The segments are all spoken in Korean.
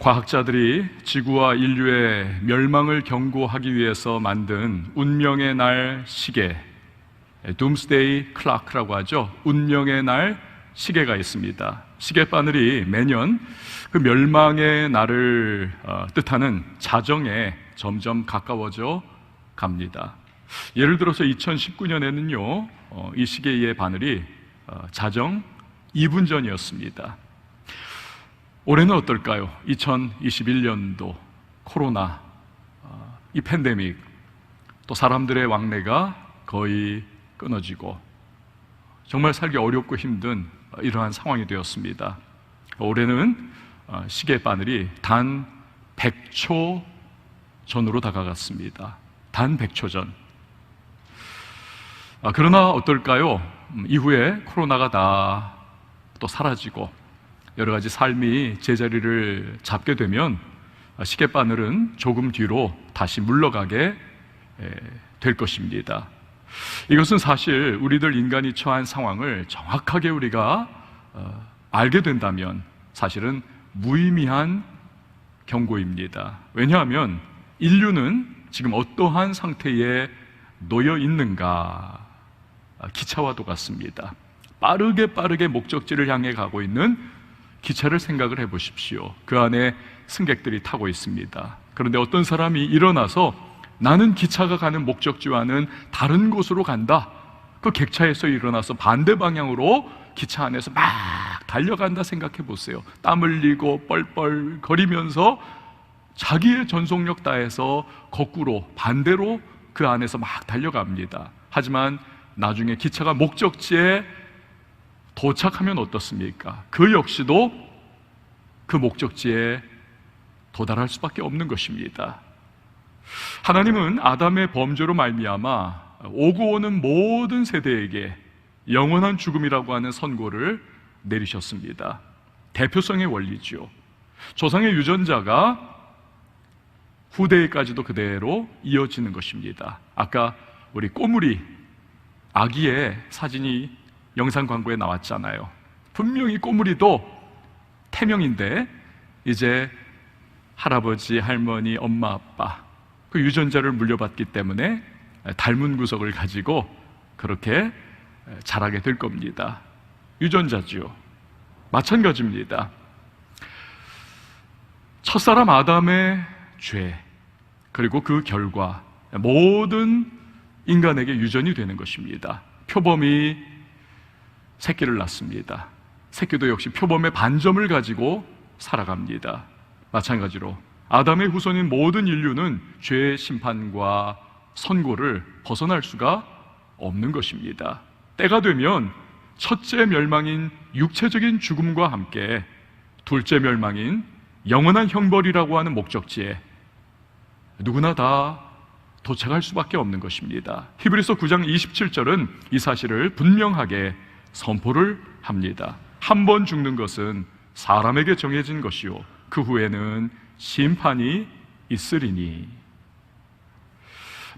과학자들이 지구와 인류의 멸망을 경고하기 위해서 만든 운명의 날 시계, 둠스데이 클락라고 하죠. 운명의 날 시계가 있습니다. 시계바늘이 매년 그 멸망의 날을 뜻하는 자정에 점점 가까워져 갑니다. 예를 들어서 2019년에는요 이 시계의 바늘이 자정 2분 전이었습니다. 올해는 어떨까요? 2021년도 코로나, 이 팬데믹, 또 사람들의 왕래가 거의 끊어지고 정말 살기 어렵고 힘든 이러한 상황이 되었습니다. 올해는 시계 바늘이 단 100초 전으로 다가갔습니다. 단 100초 전. 그러나 어떨까요? 이후에 코로나가 다 또 사라지고 여러 가지 삶이 제자리를 잡게 되면 시계바늘은 조금 뒤로 다시 물러가게 될 것입니다. 이것은 사실 우리들 인간이 처한 상황을 정확하게 우리가 알게 된다면 사실은 무의미한 경고입니다. 왜냐하면 인류는 지금 어떠한 상태에 놓여 있는가? 기차와도 같습니다. 빠르게 목적지를 향해 가고 있는 기차를 생각을 해보십시오. 그 안에 승객들이 타고 있습니다. 그런데 어떤 사람이 일어나서 나는 기차가 가는 목적지와는 다른 곳으로 간다. 그 객차에서 일어나서 반대 방향으로 기차 안에서 막 달려간다 생각해 보세요. 땀 흘리고 뻘뻘 거리면서 자기의 전속력 다해서 거꾸로 반대로 그 안에서 막 달려갑니다. 하지만 나중에 기차가 목적지에 도착하면 어떻습니까? 그 역시도 그 목적지에 도달할 수밖에 없는 것입니다. 하나님은 아담의 범죄로 말미암아 오고 오는 모든 세대에게 영원한 죽음이라고 하는 선고를 내리셨습니다. 대표성의 원리죠. 조상의 유전자가 후대에까지도 그대로 이어지는 것입니다. 아까 우리 꼬물이 아기의 사진이 영상 광고에 나왔잖아요. 분명히 꼬물이도 태명인데 이제 할아버지, 할머니, 엄마, 아빠 그 유전자를 물려받기 때문에 닮은 구석을 가지고 그렇게 자라게 될 겁니다. 유전자죠. 마찬가지입니다. 첫사람 아담의 죄 그리고 그 결과 모든 인간에게 유전이 되는 것입니다. 표범이 새끼를 낳습니다. 새끼도 역시 표범의 반점을 가지고 살아갑니다. 마찬가지로 아담의 후손인 모든 인류는 죄의 심판과 선고를 벗어날 수가 없는 것입니다. 때가 되면 첫째 멸망인 육체적인 죽음과 함께 둘째 멸망인 영원한 형벌이라고 하는 목적지에 누구나 다 도착할 수밖에 없는 것입니다. 히브리서 9장 27절은 이 사실을 분명하게 선포를 합니다. 한 번 죽는 것은 사람에게 정해진 것이요 그 후에는 심판이 있으리니.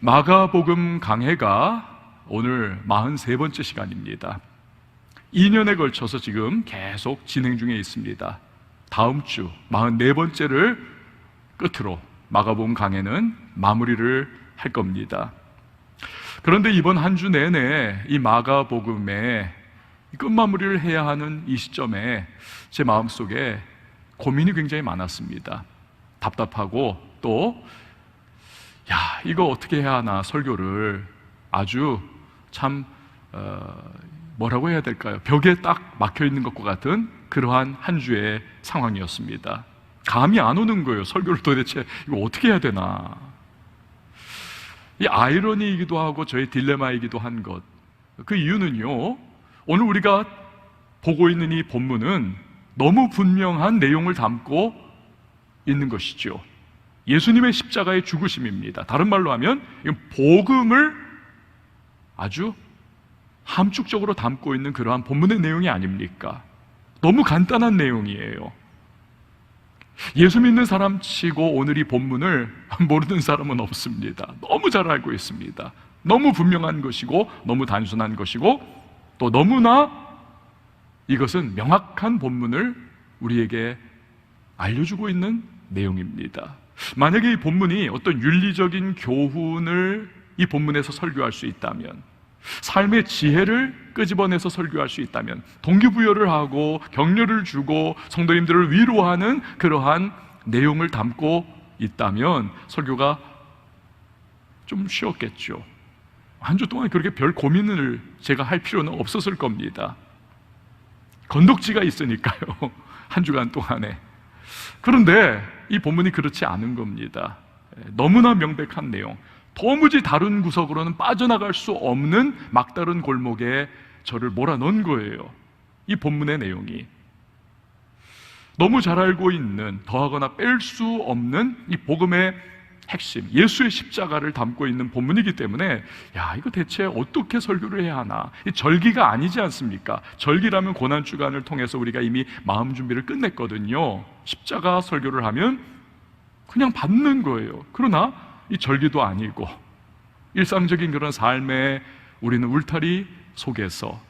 마가복음 강해가 오늘 43번째 시간입니다. 2년에 걸쳐서 지금 계속 진행 중에 있습니다. 다음 주 44번째를 끝으로 마가복음 강해는 마무리를 할 겁니다. 그런데 이번 한 주 내내 이 마가복음의 끝마무리를 해야 하는 이 시점에 제 마음속에 고민이 굉장히 많았습니다. 답답하고 또 이거 어떻게 해야 하나 설교를 아주 참 뭐라고 해야 될까요? 벽에 딱 막혀있는 것과 같은 그러한 한 주의 상황이었습니다. 감이 안 오는 거예요. 설교를 도대체 이거 어떻게 해야 되나. 이 아이러니이기도 하고 저의 딜레마이기도 한 것. 그 이유는요, 오늘 우리가 보고 있는 이 본문은 너무 분명한 내용을 담고 있는 것이죠. 예수님의 십자가의 죽으심입니다. 다른 말로 하면 복음을 아주 함축적으로 담고 있는 그러한 본문의 내용이 아닙니까? 너무 간단한 내용이에요. 예수 믿는 사람 치고 오늘 이 본문을 모르는 사람은 없습니다. 너무 잘 알고 있습니다. 너무 분명한 것이고 너무 단순한 것이고 또 너무나 이것은 명확한 본문을 우리에게 알려주고 있는 내용입니다. 만약에 이 본문이 어떤 윤리적인 교훈을 이 본문에서 설교할 수 있다면, 삶의 지혜를 끄집어내서 설교할 수 있다면, 동기부여를 하고 격려를 주고 성도님들을 위로하는 그러한 내용을 담고 있다면 설교가 좀 쉬웠겠죠. 한 주 동안 그렇게 별 고민을 제가 할 필요는 없었을 겁니다. 건덕지가 있으니까요. 한 주간 동안에. 그런데 이 본문이 그렇지 않은 겁니다. 너무나 명백한 내용, 도무지 다른 구석으로는 빠져나갈 수 없는 막다른 골목에 저를 몰아넣은 거예요. 이 본문의 내용이 너무 잘 알고 있는, 더하거나 뺄 수 없는 이 복음의 핵심, 예수의 십자가를 담고 있는 본문이기 때문에 이거 대체 어떻게 설교를 해야 하나. 이 절기가 아니지 않습니까? 절기라면 고난주간을 통해서 우리가 이미 마음 준비를 끝냈거든요. 십자가 설교를 하면 그냥 받는 거예요. 그러나 이 절기도 아니고 일상적인 그런 삶에 우리는 울타리 속에서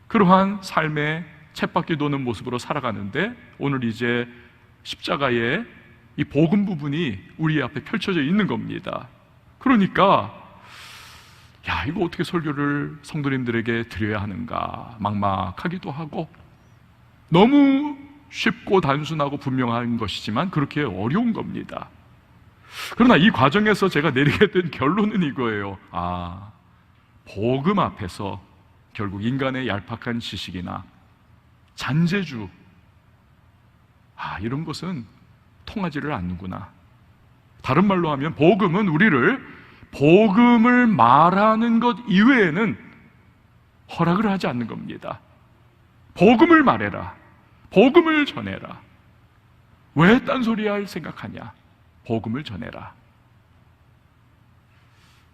그러한 삶의 쳇바퀴 도는 모습으로 살아가는데, 오늘 이제 십자가의 이 복음 부분이 우리 앞에 펼쳐져 있는 겁니다. 그러니까 이거 어떻게 설교를 성도님들에게 드려야 하는가 막막하기도 하고, 너무 쉽고 단순하고 분명한 것이지만 그렇게 어려운 겁니다. 그러나 이 과정에서 제가 내리게 된 결론은 이거예요. 복음 앞에서 결국 인간의 얄팍한 지식이나 잔재주, 이런 것은 통하지를 않는구나. 다른 말로 하면 복음은 우리를 복음을 말하는 것 이외에는 허락을 하지 않는 겁니다. 복음을 말해라, 복음을 전해라. 왜 딴소리 할 생각하냐? 복음을 전해라.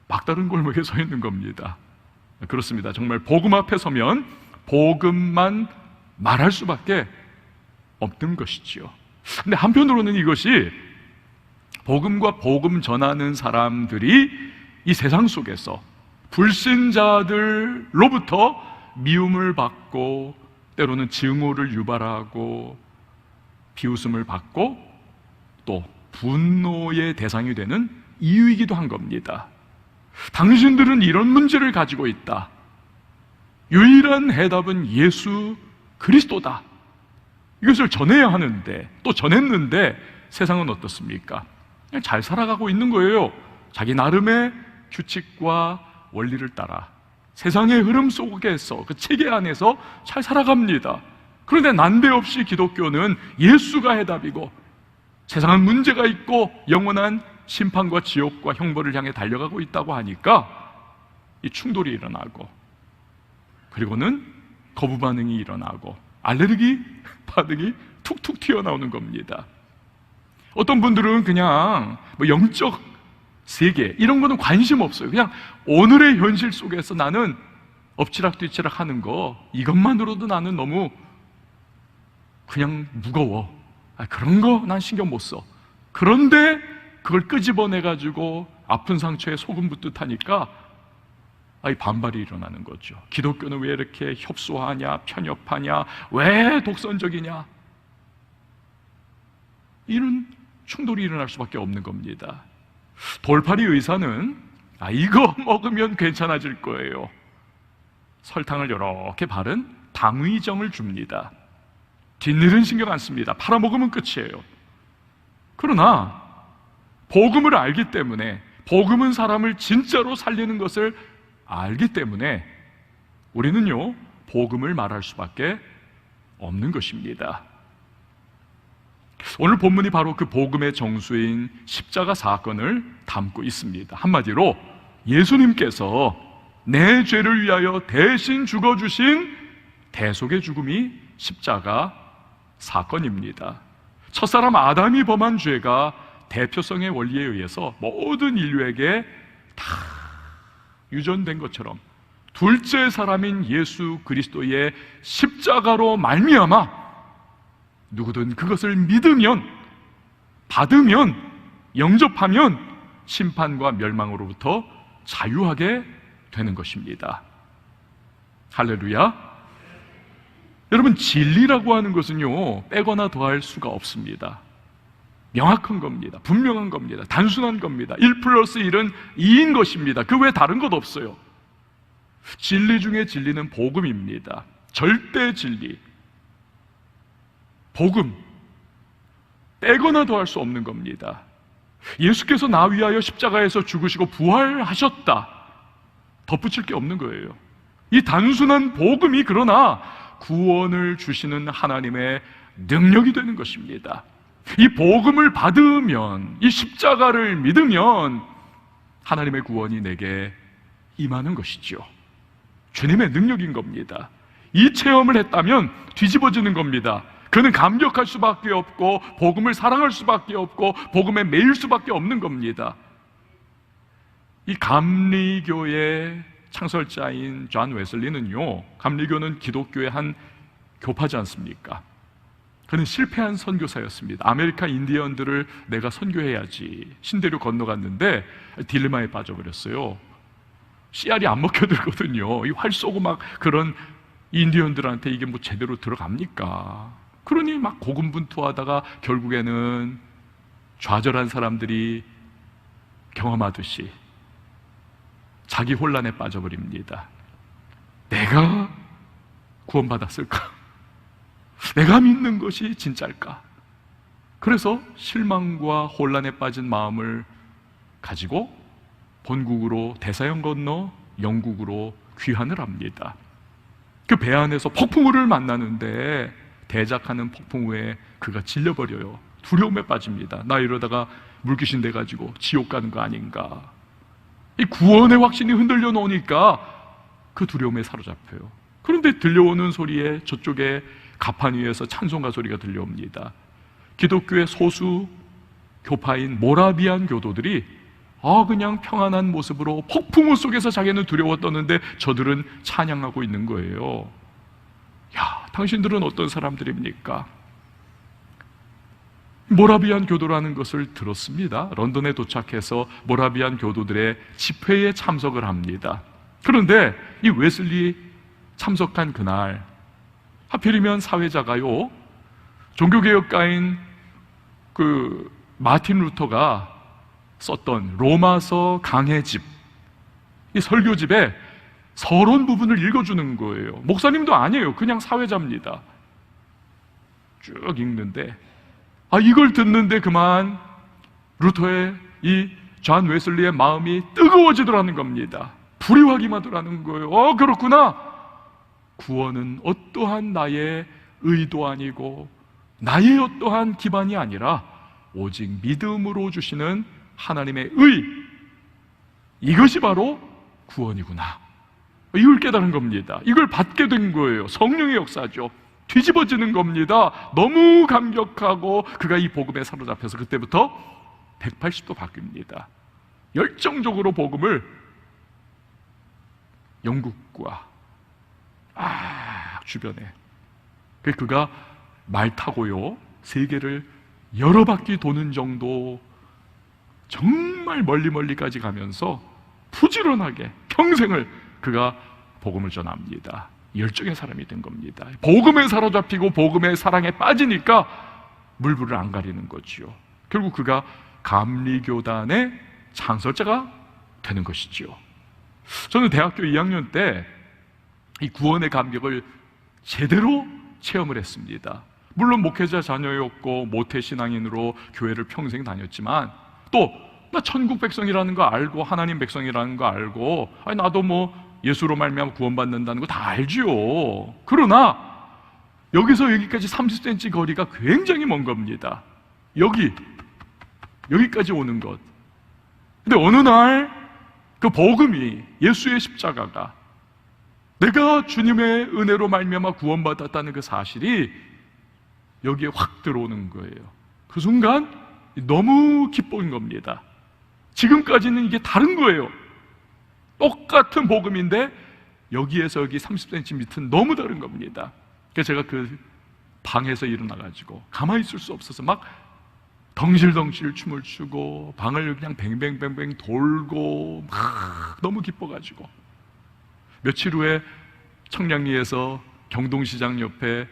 막다른 골목에 서 있는 겁니다. 그렇습니다. 정말 복음 앞에 서면 복음만 말할 수밖에 없는 것이지요. 근데 한편으로는 이것이 복음과 복음 전하는 사람들이 이 세상 속에서 불신자들로부터 미움을 받고, 때로는 증오를 유발하고 비웃음을 받고 또 분노의 대상이 되는 이유이기도 한 겁니다. 당신들은 이런 문제를 가지고 있다. 유일한 해답은 예수 그리스도다. 이것을 전해야 하는데, 또 전했는데 세상은 어떻습니까? 그냥 잘 살아가고 있는 거예요. 자기 나름의 규칙과 원리를 따라 세상의 흐름 속에서, 그 체계 안에서 잘 살아갑니다. 그런데 난데없이 기독교는 예수가 해답이고, 세상은 문제가 있고 영원한 심판과 지옥과 형벌을 향해 달려가고 있다고 하니까 이 충돌이 일어나고, 그리고는 거부 반응이 일어나고 알레르기 반응이 툭툭 튀어나오는 겁니다. 어떤 분들은 그냥 영적 세계 이런 거는 관심 없어요. 그냥 오늘의 현실 속에서 나는 엎치락뒤치락 하는 거, 이것만으로도 나는 너무 그냥 무거워. 그런 거 난 신경 못 써. 그런데 그걸 끄집어내가지고 아픈 상처에 소금 붓듯 하니까 반발이 일어나는 거죠. 기독교는 왜 이렇게 협소하냐, 편협하냐, 왜 독선적이냐, 이런 충돌이 일어날 수밖에 없는 겁니다. 돌팔이 의사는 이거 먹으면 괜찮아질 거예요. 설탕을 이렇게 바른 당위정을 줍니다. 뒷일은 신경 안 씁니다. 팔아먹으면 끝이에요. 그러나 복음을 알기 때문에, 복음은 사람을 진짜로 살리는 것을 알기 때문에 우리는요, 복음을 말할 수밖에 없는 것입니다. 오늘 본문이 바로 그 복음의 정수인 십자가 사건을 담고 있습니다. 한마디로 예수님께서 내 죄를 위하여 대신 죽어주신 대속의 죽음이 십자가 사건입니다. 첫사람 아담이 범한 죄가 대표성의 원리에 의해서 모든 인류에게 다 유전된 것처럼 둘째 사람인 예수 그리스도의 십자가로 말미암아 누구든 그것을 믿으면, 받으면, 영접하면 심판과 멸망으로부터 자유하게 되는 것입니다. 할렐루야. 여러분, 진리라고 하는 것은요, 빼거나 더할 수가 없습니다. 명확한 겁니다. 분명한 겁니다. 단순한 겁니다. 1+1은 2인 것입니다. 그 외에 다른 것 없어요. 진리 중에 진리는 복음입니다. 절대 진리, 복음, 빼거나 더할 수 없는 겁니다. 예수께서 나 위하여 십자가에서 죽으시고 부활하셨다, 덧붙일 게 없는 거예요. 이 단순한 복음이 그러나 구원을 주시는 하나님의 능력이 되는 것입니다. 이 복음을 받으면, 이 십자가를 믿으면 하나님의 구원이 내게 임하는 것이죠. 주님의 능력인 겁니다. 이 체험을 했다면 뒤집어지는 겁니다. 그는 감격할 수밖에 없고 복음을 사랑할 수밖에 없고 복음에 매일 수밖에 없는 겁니다. 이 감리교의 창설자인 존 웨슬리는요, 감리교는 기독교의 한 교파지 않습니까? 그는 실패한 선교사였습니다. 아메리카 인디언들을 내가 선교해야지 신대륙 건너갔는데 딜레마에 빠져버렸어요. 씨알이 안 먹혀들거든요. 이 활 쏘고 막 그런 인디언들한테 이게 뭐 제대로 들어갑니까? 그러니 막 고군분투하다가 결국에는 좌절한 사람들이 경험하듯이 자기 혼란에 빠져버립니다. 내가 구원받았을까? 내가 믿는 것이 진짜일까? 그래서 실망과 혼란에 빠진 마음을 가지고 본국으로 대서양 건너 영국으로 귀환을 합니다. 그 배 안에서 폭풍우를 만나는데 대작하는 폭풍우에 그가 질려버려요. 두려움에 빠집니다. 나 이러다가 물귀신 돼가지고 지옥 가는 거 아닌가. 이 구원의 확신이 흔들려 놓으니까 그 두려움에 사로잡혀요. 그런데 들려오는 소리에 저쪽에 가판 위에서 찬송가 소리가 들려옵니다. 기독교의 소수 교파인 모라비안 교도들이 그냥 평안한 모습으로 폭풍우 속에서 자기는 두려워 떠는데 저들은 찬양하고 있는 거예요. 야, 당신들은 어떤 사람들입니까? 모라비안 교도라는 것을 들었습니다. 런던에 도착해서 모라비안 교도들의 집회에 참석을 합니다. 그런데 이 웨슬리 참석한 그날 하필이면 사회자가요, 종교개혁가인 그 마틴 루터가 썼던 로마서 강해집, 이 설교집에 서론 부분을 읽어주는 거예요. 목사님도 아니에요. 그냥 사회자입니다. 쭉 읽는데 이걸 듣는데 그만 루터의 이 존 웨슬리의 마음이 뜨거워지더라는 겁니다. 불이 확 임하더라는 거예요. 그렇구나. 구원은 어떠한 나의 의도 아니고 나의 어떠한 기반이 아니라 오직 믿음으로 주시는 하나님의 의, 이것이 바로 구원이구나. 이걸 깨달은 겁니다. 이걸 받게 된 거예요. 성령의 역사죠. 뒤집어지는 겁니다. 너무 감격하고 그가 이 복음에 사로잡혀서 그때부터 180도 바뀝니다. 열정적으로 복음을 영국과 주변에, 그가 말 타고요 세계를 여러 바퀴 도는 정도, 정말 멀리까지 가면서 부지런하게 평생을 그가 복음을 전합니다. 열정의 사람이 된 겁니다. 복음에 사로잡히고 복음의 사랑에 빠지니까 물불을 안 가리는 거지요. 결국 그가 감리교단의 창설자가 되는 것이지요. 저는 대학교 2학년 때 이 구원의 감격을 제대로 체험을 했습니다. 물론 목회자 자녀였고 모태신앙인으로 교회를 평생 다녔지만 또 나 천국 백성이라는 거 알고 하나님 백성이라는 거 알고 나도 뭐 예수로 말미암아 구원받는다는 거 다 알지요. 그러나 여기서 여기까지 30cm 거리가 굉장히 먼 겁니다. 여기까지 오는 것. 근데 어느 날 그 복음이, 예수의 십자가가, 내가 주님의 은혜로 말미암아 구원받았다는 그 사실이 여기에 확 들어오는 거예요. 그 순간 너무 기쁜 겁니다. 지금까지는 이게 다른 거예요. 똑같은 복음인데 여기에서 여기 30cm 너무 다른 겁니다. 그래서 제가 그 방에서 일어나가지고 가만히 있을 수 없어서 막 덩실덩실 춤을 추고 방을 그냥 뱅뱅뱅뱅 돌고 막 너무 기뻐가지고 며칠 후에 청량리에서 경동시장 옆에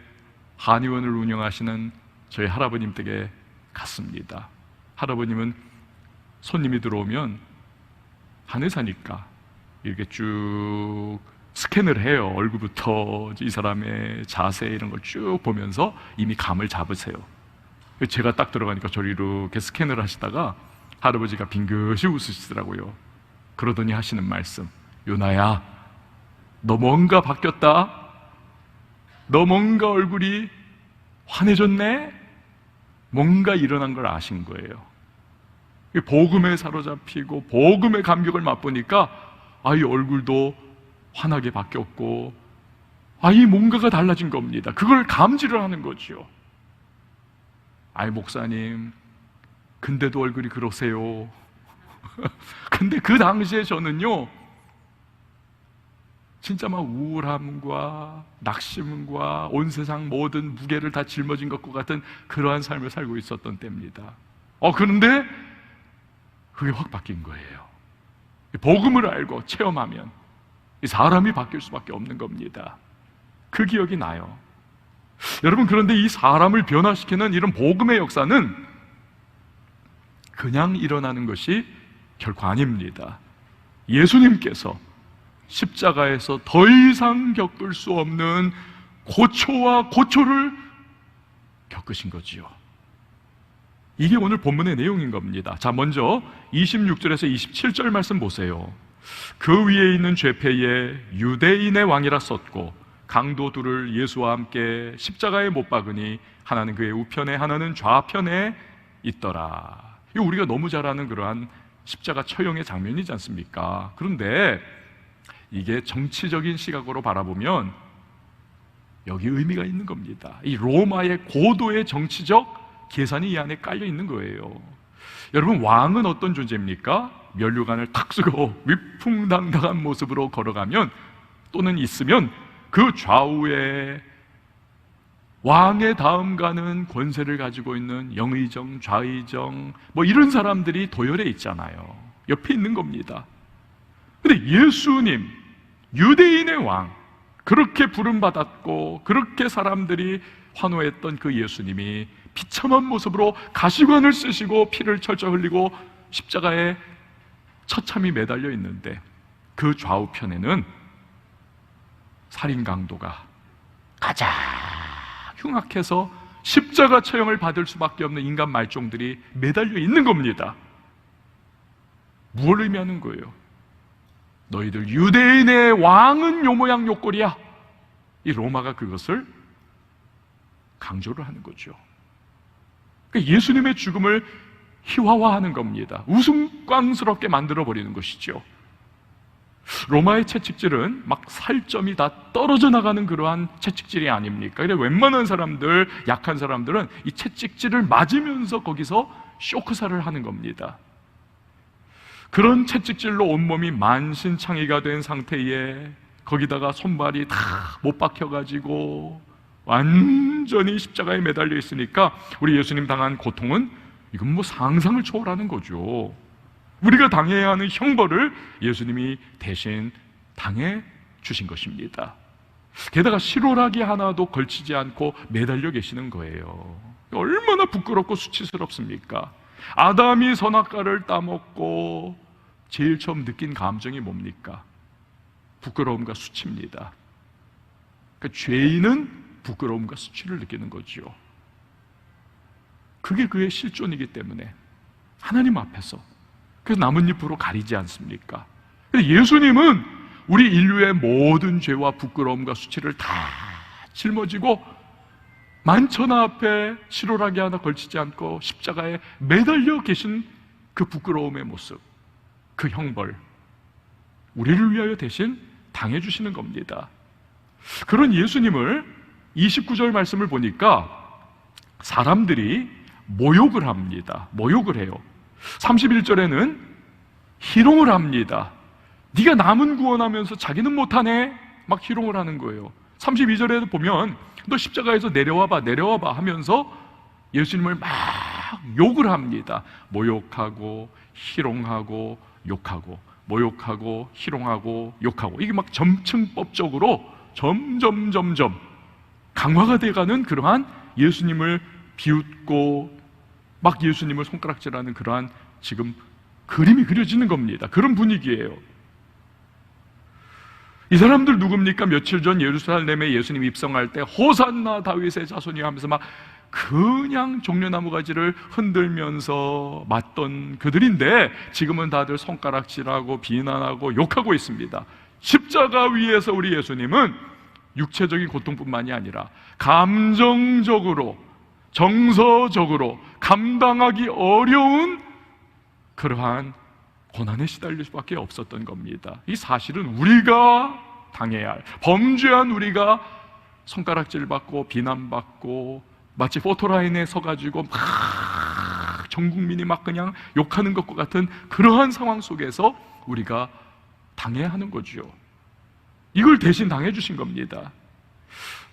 한의원을 운영하시는 저희 할아버님 댁에 갔습니다. 할아버님은 손님이 들어오면 한의사니까 이렇게 쭉 스캔을 해요. 얼굴부터 이 사람의 자세 이런 걸 쭉 보면서 이미 감을 잡으세요. 제가 딱 들어가니까 저를 이렇게 스캔을 하시다가 할아버지가 빙긋이 웃으시더라고요. 그러더니 하시는 말씀, 유나야, 너 뭔가 바뀌었다? 너 뭔가 얼굴이 환해졌네? 뭔가 일어난 걸 아신 거예요. 복음에 사로잡히고 복음의 감격을 맛보니까 이 얼굴도 환하게 바뀌었고 이 뭔가가 달라진 겁니다. 그걸 감지를 하는 거죠. 목사님, 근데도 얼굴이 그러세요. 근데 그 당시에 저는요, 진짜 막 우울함과 낙심과 온 세상 모든 무게를 다 짊어진 것과 같은 그러한 삶을 살고 있었던 때입니다. 그런데 그게 확 바뀐 거예요. 복음을 알고 체험하면 이 사람이 바뀔 수밖에 없는 겁니다. 그 기억이 나요. 여러분, 그런데 이 사람을 변화시키는 이런 복음의 역사는 그냥 일어나는 것이 결코 아닙니다. 예수님께서 십자가에서 더 이상 겪을 수 없는 고초와 고초를 겪으신 거지요. 이게 오늘 본문의 내용인 겁니다. 자, 먼저 26절에서 27절 말씀 보세요. 그 위에 있는 죄패에 유대인의 왕이라 썼고 강도 둘을 예수와 함께 십자가에 못 박으니 하나는 그의 우편에 하나는 좌편에 있더라. 이거 우리가 너무 잘 아는 그러한 십자가 처형의 장면이지 않습니까? 그런데 이게 정치적인 시각으로 바라보면 여기 의미가 있는 겁니다. 이 로마의 고도의 정치적 계산이 이 안에 깔려 있는 거예요. 여러분, 왕은 어떤 존재입니까? 면류관을 탁 쓰고 위풍당당한 모습으로 걸어가면 또는 있으면 그 좌우에 왕의 다음 가는 권세를 가지고 있는 영의정, 좌의정 이런 사람들이 도열해 있잖아요. 옆에 있는 겁니다. 근데 예수님, 유대인의 왕, 그렇게 부름받았고 그렇게 사람들이 환호했던 그 예수님이 비참한 모습으로 가시관을 쓰시고 피를 철철 흘리고 십자가에 처참히 매달려 있는데 그 좌우편에는 살인 강도가 가장 흉악해서 십자가 처형을 받을 수밖에 없는 인간 말종들이 매달려 있는 겁니다. 무엇을 의미하는 거예요? 너희들 유대인의 왕은 요 모양 요 꼴이야. 이 로마가 그것을 강조를 하는 거죠. 그러니까 예수님의 죽음을 희화화하는 겁니다. 우스꽝스럽게 만들어버리는 것이죠. 로마의 채찍질은 막 살점이 다 떨어져 나가는 그러한 채찍질이 아닙니까? 근데 웬만한 사람들, 약한 사람들은 이 채찍질을 맞으면서 거기서 쇼크살을 하는 겁니다. 그런 채찍질로 온몸이 만신창이가 된 상태에 거기다가 손발이 다 못 박혀가지고 완전히 십자가에 매달려 있으니까 우리 예수님 당한 고통은 이건 상상을 초월하는 거죠. 우리가 당해야 하는 형벌을 예수님이 대신 당해 주신 것입니다. 게다가 실오라기 하나도 걸치지 않고 매달려 계시는 거예요. 얼마나 부끄럽고 수치스럽습니까? 아담이 선악과를 따먹고 제일 처음 느낀 감정이 뭡니까? 부끄러움과 수치입니다. 그러니까 죄인은 부끄러움과 수치를 느끼는 거죠. 그게 그의 실존이기 때문에 하나님 앞에서 그래서 나뭇잎으로 가리지 않습니까? 근데 예수님은 우리 인류의 모든 죄와 부끄러움과 수치를 다 짊어지고 만천하 앞에 실오라기 하나 걸치지 않고 십자가에 매달려 계신 그 부끄러움의 모습, 그 형벌, 우리를 위하여 대신 당해주시는 겁니다. 그런 예수님을 29절 말씀을 보니까 사람들이 모욕을 합니다. 모욕을 해요. 31절에는 희롱을 합니다. 네가 남은 구원하면서 자기는 못하네? 막 희롱을 하는 거예요. 32절에도 보면 너 십자가에서 내려와봐 내려와봐 하면서 예수님을 막 욕을 합니다. 모욕하고 희롱하고 욕하고 모욕하고 희롱하고 욕하고 이게 막 점층법적으로 점점 강화가 돼가는 그러한 예수님을 비웃고 막 예수님을 손가락질하는 그러한 지금 그림이 그려지는 겁니다. 그런 분위기예요. 이 사람들 누굽니까? 며칠 전 예루살렘에 예수님 입성할 때 호산나 다윗의 자손이 하면서 막 그냥 종려나무 가지를 흔들면서 맞던 그들인데, 지금은 다들 손가락질하고 비난하고 욕하고 있습니다. 십자가 위에서 우리 예수님은 육체적인 고통뿐만이 아니라 감정적으로, 정서적으로 감당하기 어려운 그러한 고난에 시달릴 수밖에 없었던 겁니다. 이 사실은 우리가 당해야 할, 범죄한 우리가 손가락질 받고 비난받고 마치 포토라인에 서가지고 막 전 국민이 막 그냥 욕하는 것과 같은 그러한 상황 속에서 우리가 당해야 하는 거죠. 이걸 대신 당해주신 겁니다.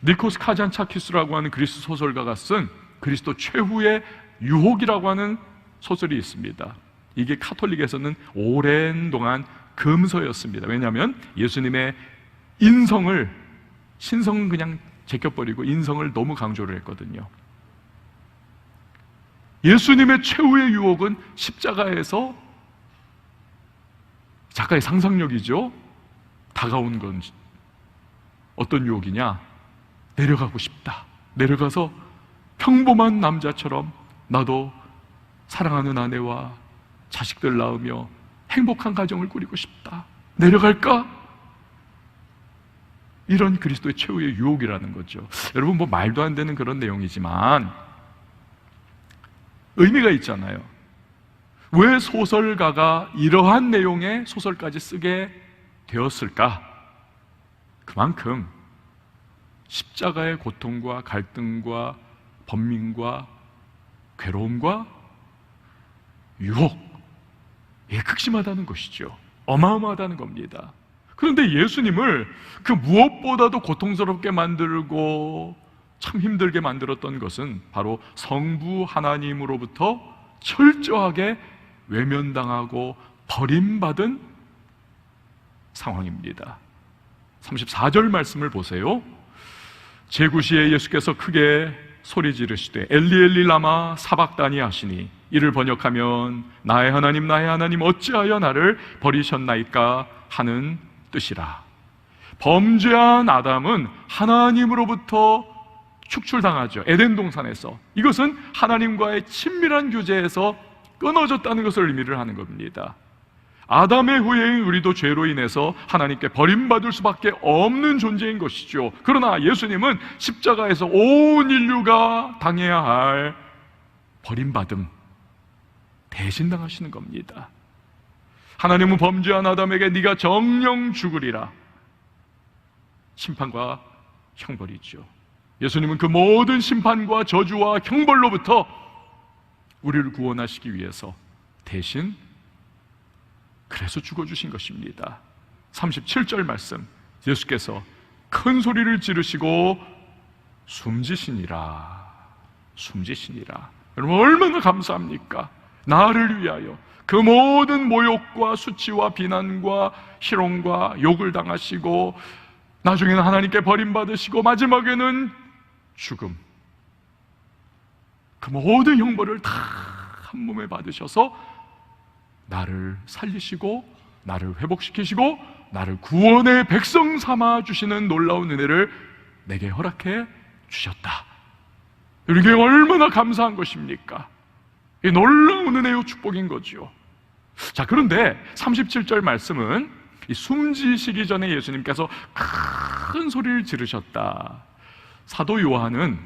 니코스 카잔차키스라고 하는 그리스 소설가가 쓴 그리스도 최후의 유혹이라고 하는 소설이 있습니다. 이게 카톨릭에서는 오랜 동안 금서였습니다. 왜냐하면 예수님의 신성은 그냥 제껴버리고 인성을 너무 강조를 했거든요. 예수님의 최후의 유혹은 십자가에서, 작가의 상상력이죠, 다가온 건 어떤 유혹이냐? 내려가고 싶다. 내려가서 평범한 남자처럼 나도 사랑하는 아내와 자식들 낳으며 행복한 가정을 꾸리고 싶다. 내려갈까? 이런 그리스도의 최후의 유혹이라는 거죠. 여러분, 뭐 말도 안 되는 그런 내용이지만 의미가 있잖아요. 왜 소설가가 이러한 내용의 소설까지 쓰게 되었을까? 그만큼 십자가의 고통과 갈등과 번민과 괴로움과 유혹, 이게 극심하다는 것이죠. 어마어마하다는 겁니다. 그런데 예수님을 그 무엇보다도 고통스럽게 만들고 참 힘들게 만들었던 것은 바로 성부 하나님으로부터 철저하게 외면당하고 버림받은 상황입니다. 34절 말씀을 보세요. 제구시에 예수께서 크게 소리 지르시되 엘리 엘리 라마 사박다니 하시니, 이를 번역하면 나의 하나님 나의 하나님 어찌하여 나를 버리셨나이까 하는 뜻이라. 범죄한 아담은 하나님으로부터 축출당하죠. 에덴 동산에서. 이것은 하나님과의 친밀한 교제에서 끊어졌다는 것을 의미를 하는 겁니다. 아담의 후예인 우리도 죄로 인해서 하나님께 버림받을 수밖에 없는 존재인 것이죠. 그러나 예수님은 십자가에서 온 인류가 당해야 할 버림받음 대신 당하시는 겁니다. 하나님은 범죄한 아담에게 네가 정령 죽으리라, 심판과 형벌이죠. 예수님은 그 모든 심판과 저주와 형벌로부터 우리를 구원하시기 위해서 대신 그래서 죽어주신 것입니다. 37절 말씀, 예수께서 큰 소리를 지르시고 숨지시니라. 숨지시니라. 여러분, 얼마나 감사합니까? 나를 위하여 그 모든 모욕과 수치와 비난과 희롱과 욕을 당하시고, 나중에는 하나님께 버림받으시고, 마지막에는 죽음, 그 모든 형벌을 다 한 몸에 받으셔서 나를 살리시고 나를 회복시키시고 나를 구원의 백성 삼아 주시는 놀라운 은혜를 내게 허락해 주셨다. 이게 얼마나 감사한 것입니까? 이 놀라운 은혜의 축복인 거죠. 자, 그런데 37절 말씀은 이 숨지시기 전에 예수님께서 큰 소리를 지르셨다. 사도 요한은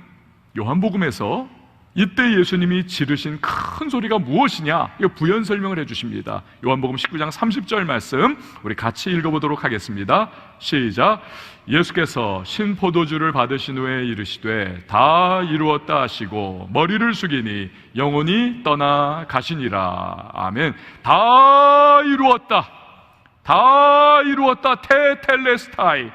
요한복음에서 이때 예수님이 지르신 큰 소리가 무엇이냐, 이거 부연 설명을 해주십니다. 요한복음 19장 30절 말씀 우리 같이 읽어보도록 하겠습니다. 시작. 예수께서 신포도주를 받으신 후에 이르시되 다 이루었다 하시고 머리를 숙이니 영혼이 떠나 가시니라. 아멘. 다 이루었다, 다 이루었다. 테텔레스타이,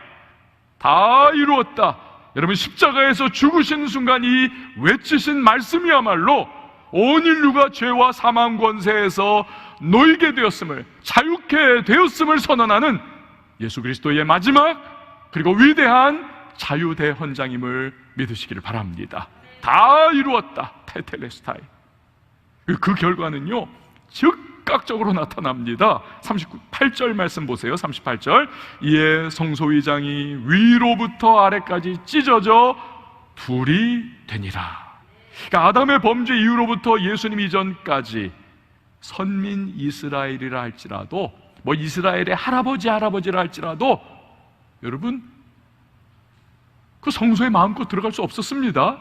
다 이루었다. 여러분, 십자가에서 죽으신 순간 이 외치신 말씀이야말로 온 인류가 죄와 사망 권세에서 놓이게 되었음을, 자유케 되었음을 선언하는 예수 그리스도의 마지막 그리고 위대한 자유 대헌장임을 믿으시기를 바랍니다. 다 이루었다. 테텔레스타이. 그 결과는요 즉각적으로 나타납니다. 38절 말씀 보세요. 38절, 이에 성소의장이 위로부터 아래까지 찢어져 불이 되니라. 그러니까 아담의 범죄 이후로부터 예수님 이전까지 선민 이스라엘이라 할지라도, 뭐 이스라엘의 할아버지라 할지라도, 여러분 그 성소에 마음껏 들어갈 수 없었습니다.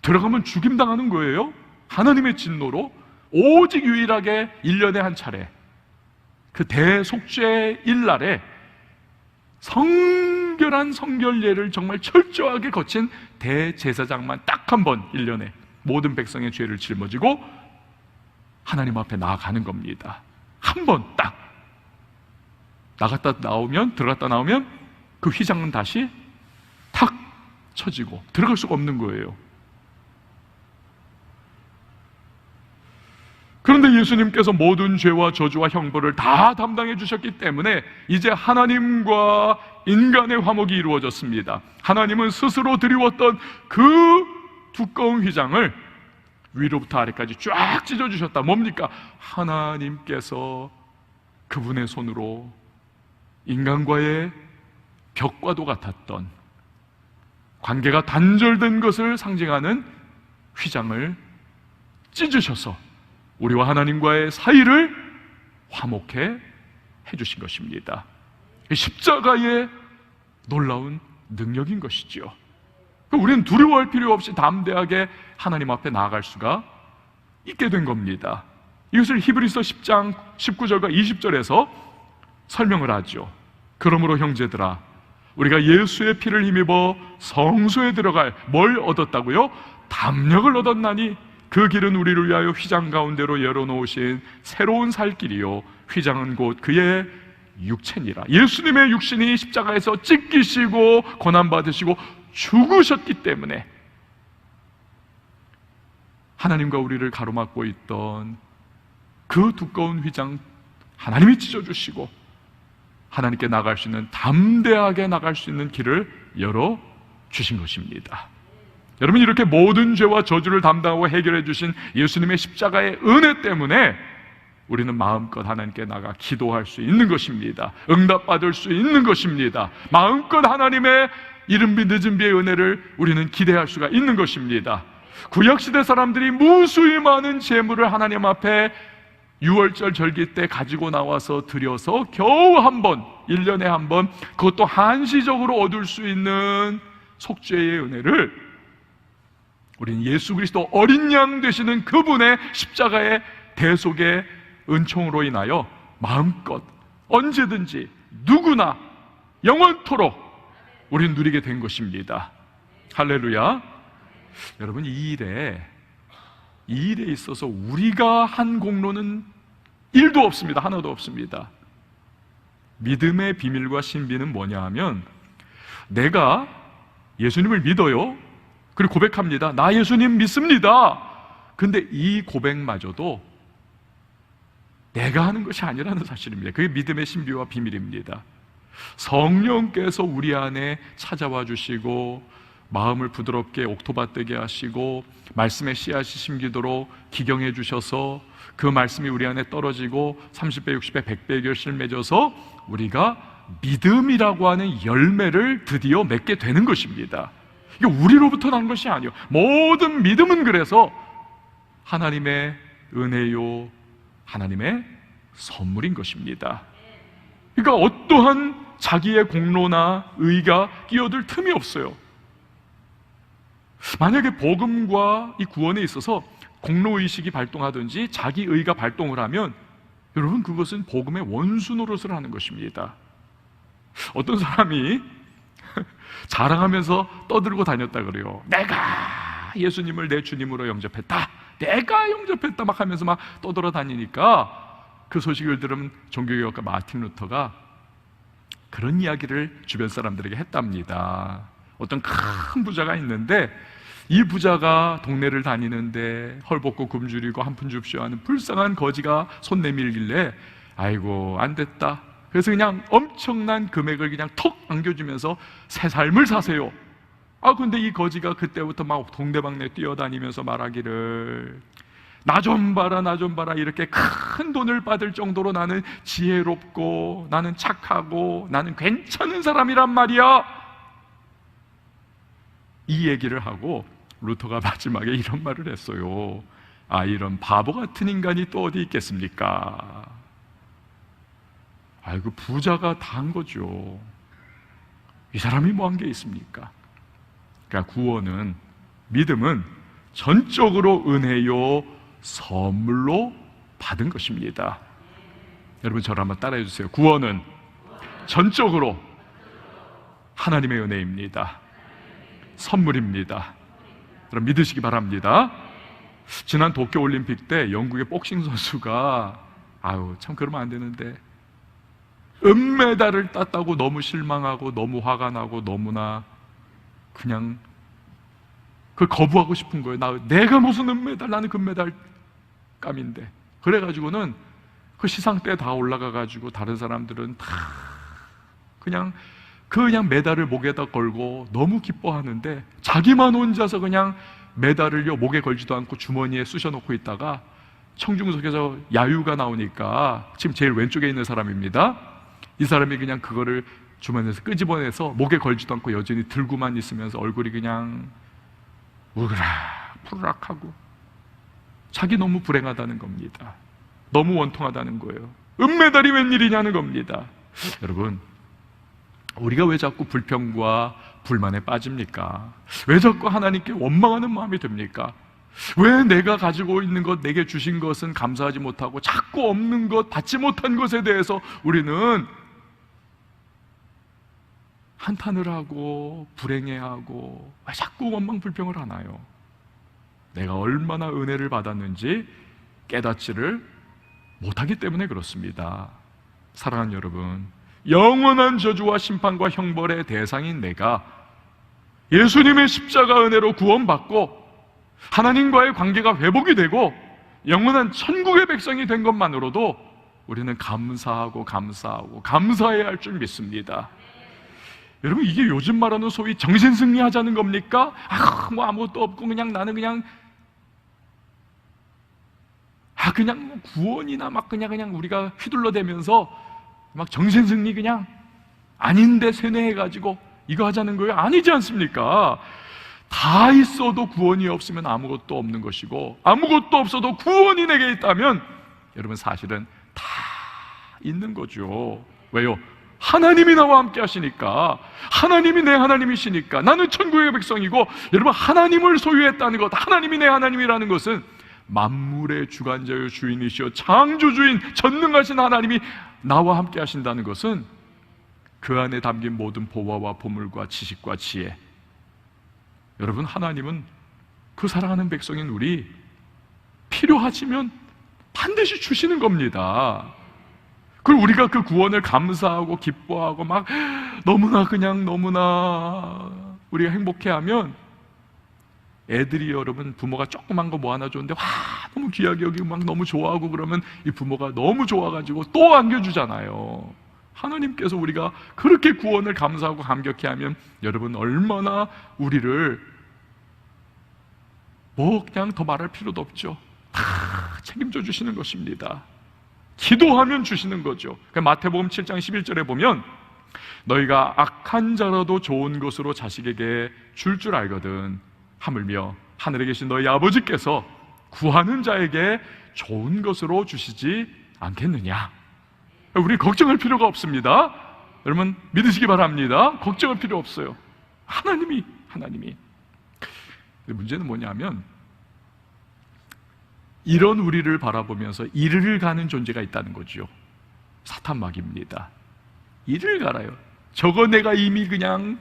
들어가면 죽임당하는 거예요. 하나님의 진노로. 오직 유일하게 1년에 한 차례, 그 대속죄 일날에 성결한 성결례를 정말 철저하게 거친 대제사장만 딱 한 번 1년에 모든 백성의 죄를 짊어지고 하나님 앞에 나아가는 겁니다. 한 번 딱 들어갔다 나오면 그 휘장은 다시 탁 쳐지고 들어갈 수가 없는 거예요. 그런데 예수님께서 모든 죄와 저주와 형벌을 다 담당해 주셨기 때문에 이제 하나님과 인간의 화목이 이루어졌습니다. 하나님은 스스로 드리웠던 그 두꺼운 휘장을 위로부터 아래까지 쫙 찢어주셨다. 뭡니까? 하나님께서 그분의 손으로 인간과의 벽과도 같았던, 관계가 단절된 것을 상징하는 휘장을 찢으셔서 우리와 하나님과의 사이를 화목해 해주신 것입니다. 십자가의 놀라운 능력인 것이지요. 우리는 두려워할 필요 없이 담대하게 하나님 앞에 나아갈 수가 있게 된 겁니다. 이것을 히브리서 10장 19절과 20절에서 설명을 하죠. 그러므로 형제들아, 우리가 예수의 피를 힘입어 성소에 들어갈 뭘 얻었다고요? 담력을 얻었나니 그 길은 우리를 위하여 휘장 가운데로 열어놓으신 새로운 살 길이요, 휘장은 곧 그의 육체니라. 예수님의 육신이 십자가에서 찢기시고 고난받으시고 죽으셨기 때문에 하나님과 우리를 가로막고 있던 그 두꺼운 휘장 하나님이 찢어주시고 하나님께 나갈 수 있는, 담대하게 나갈 수 있는 길을 열어주신 것입니다. 여러분, 이렇게 모든 죄와 저주를 담당하고 해결해 주신 예수님의 십자가의 은혜 때문에 우리는 마음껏 하나님께 나가 기도할 수 있는 것입니다. 응답받을 수 있는 것입니다. 마음껏 하나님의 이른 비 늦은 비의 은혜를 우리는 기대할 수가 있는 것입니다. 구약시대 사람들이 무수히 많은 재물을 하나님 앞에 유월절 절기 때 가지고 나와서 드려서 겨우 한 번, 1년에 한 번, 그것도 한시적으로 얻을 수 있는 속죄의 은혜를 우리는 예수 그리스도 어린 양 되시는 그분의 십자가의 대속의 은총으로 인하여 마음껏 언제든지 누구나 영원토록 우리는 누리게 된 것입니다. 할렐루야. 여러분, 이 일에 있어서 우리가 한 공로는 1도 없습니다. 하나도 없습니다. 믿음의 비밀과 신비는 뭐냐 하면, 내가 예수님을 믿어요. 그리고 고백합니다. 나 예수님 믿습니다. 근데 이 고백마저도 내가 하는 것이 아니라는 사실입니다. 그게 믿음의 신비와 비밀입니다. 성령께서 우리 안에 찾아와 주시고 마음을 부드럽게 옥토밭되게 하시고 말씀의 씨앗이 심기도록 기경해 주셔서 그 말씀이 우리 안에 떨어지고 30배, 60배, 100배의 결실을 맺어서 우리가 믿음이라고 하는 열매를 드디어 맺게 되는 것입니다. 이게 우리로부터 난 것이 아니에요. 모든 믿음은 그래서 하나님의 은혜요, 하나님의 선물인 것입니다. 그러니까 어떠한 자기의 공로나 의가 끼어들 틈이 없어요. 만약에 복음과 이 구원에 있어서 공로의식이 발동하든지 자기의가 발동을 하면 여러분, 그것은 복음의 원수 노릇을 하는 것입니다. 어떤 사람이 자랑하면서 떠들고 다녔다 그래요. 내가 예수님을 내 주님으로 영접했다, 내가 영접했다 막 하면서 막 떠돌아 다니니까 그 소식을 들은 종교개혁가 마틴 루터가 그런 이야기를 주변 사람들에게 했답니다. 어떤 큰 부자가 있는데 이 부자가 동네를 다니는데 헐벗고 굶주리고 한 푼 줍쇼 하는 불쌍한 거지가 손 내밀길래 아이고 안 됐다, 그래서 그냥 엄청난 금액을 그냥 턱 안겨주면서 새 삶을 사세요. 근데 이 거지가 그때부터 막 동네방네 뛰어다니면서 말하기를, 나 좀 봐라, 나 좀 봐라, 이렇게 큰 돈을 받을 정도로 나는 지혜롭고 나는 착하고 나는 괜찮은 사람이란 말이야. 이 얘기를 하고 루터가 마지막에 이런 말을 했어요. 아, 이런 바보 같은 인간이 또 어디 있겠습니까? 아이고, 부자가 다 한 거죠. 이 사람이 뭐 한 게 있습니까? 그러니까 구원은, 믿음은 전적으로 은혜요 선물로 받은 것입니다. 여러분 저를 한번 따라해 주세요. 구원은 전적으로 하나님의 은혜입니다. 선물입니다. 여러분 믿으시기 바랍니다. 지난 도쿄올림픽 때 영국의 복싱 선수가 참 그러면 안 되는데 은메달을 땄다고 너무 실망하고 너무 화가 나고 너무나 그냥 그걸 거부하고 싶은 거예요. 내가 무슨 은메달, 나는 금메달 감인데. 그래가지고는 그 시상대에 다 올라가가지고 다른 사람들은 다 그냥 메달을 목에다 걸고 너무 기뻐하는데 자기만 혼자서 그냥 메달을요 목에 걸지도 않고 주머니에 쑤셔놓고 있다가 청중석에서 야유가 나오니까, 지금 제일 왼쪽에 있는 사람입니다. 이 사람이 그냥 그거를 주머니에서 끄집어내서 목에 걸지도 않고 여전히 들고만 있으면서 얼굴이 그냥 우그락 푸르락하고 자기 너무 불행하다는 겁니다. 너무 원통하다는 거예요. 은메달이 웬일이냐는 겁니다. 여러분, 우리가 왜 자꾸 불평과 불만에 빠집니까? 왜 자꾸 하나님께 원망하는 마음이 듭니까? 왜 내가 가지고 있는 것, 내게 주신 것은 감사하지 못하고 자꾸 없는 것, 받지 못한 것에 대해서 우리는 한탄을 하고 불행해하고 왜 자꾸 원망 불평을 하나요? 내가 얼마나 은혜를 받았는지 깨닫지를 못하기 때문에 그렇습니다. 사랑하는 여러분, 영원한 저주와 심판과 형벌의 대상인 내가 예수님의 십자가 은혜로 구원받고 하나님과의 관계가 회복이 되고 영원한 천국의 백성이 된 것만으로도 우리는 감사해야 할 줄 믿습니다. 여러분, 이게 요즘 말하는 소위 정신승리하자는 겁니까? 아무것도 없고 나는 그냥 구원이나 그냥 우리가 휘둘러대면서 정신승리 그냥 아닌데 세뇌해가지고 이거 하자는 거예요? 아니지 않습니까? 다 있어도 구원이 없으면 아무것도 없는 것이고, 아무것도 없어도 구원이 내게 있다면 여러분 사실은 다 있는 거죠. 왜요? 하나님이 나와 함께 하시니까, 하나님이 내 하나님이시니까. 나는 천국의 백성이고, 여러분 하나님을 소유했다는 것, 하나님이 내 하나님이라는 것은 만물의 주관자요 주인이시여 창조주인 전능하신 하나님이 나와 함께 하신다는 것은 그 안에 담긴 모든 보화와 보물과 지식과 지혜, 여러분 하나님은 그 사랑하는 백성인 우리 필요하시면 반드시 주시는 겁니다. 그리고 우리가 그 구원을 감사하고 기뻐하고 너무나 우리가 행복해하면 애들이, 여러분 부모가 조그만 거 뭐 하나 줬는데 너무 귀하게 여기고 너무 좋아하고 그러면 이 부모가 너무 좋아가지고 또 안겨주잖아요. 하나님께서 우리가 그렇게 구원을 감사하고 감격해하면 여러분 얼마나 우리를 그냥 더 말할 필요도 없죠. 다 책임져 주시는 것입니다. 기도하면 주시는 거죠. 마태복음 7장 11절에 보면 너희가 악한 자라도 좋은 것으로 자식에게 줄 알거든 하물며 하늘에 계신 너희 아버지께서 구하는 자에게 좋은 것으로 주시지 않겠느냐. 우리 걱정할 필요가 없습니다. 여러분 믿으시기 바랍니다. 걱정할 필요 없어요. 하나님이. 문제는 뭐냐면 이런 우리를 바라보면서 이를 가는 존재가 있다는 거죠. 사탄마귀입니다. 이를 갈아요. 저거 내가 이미 그냥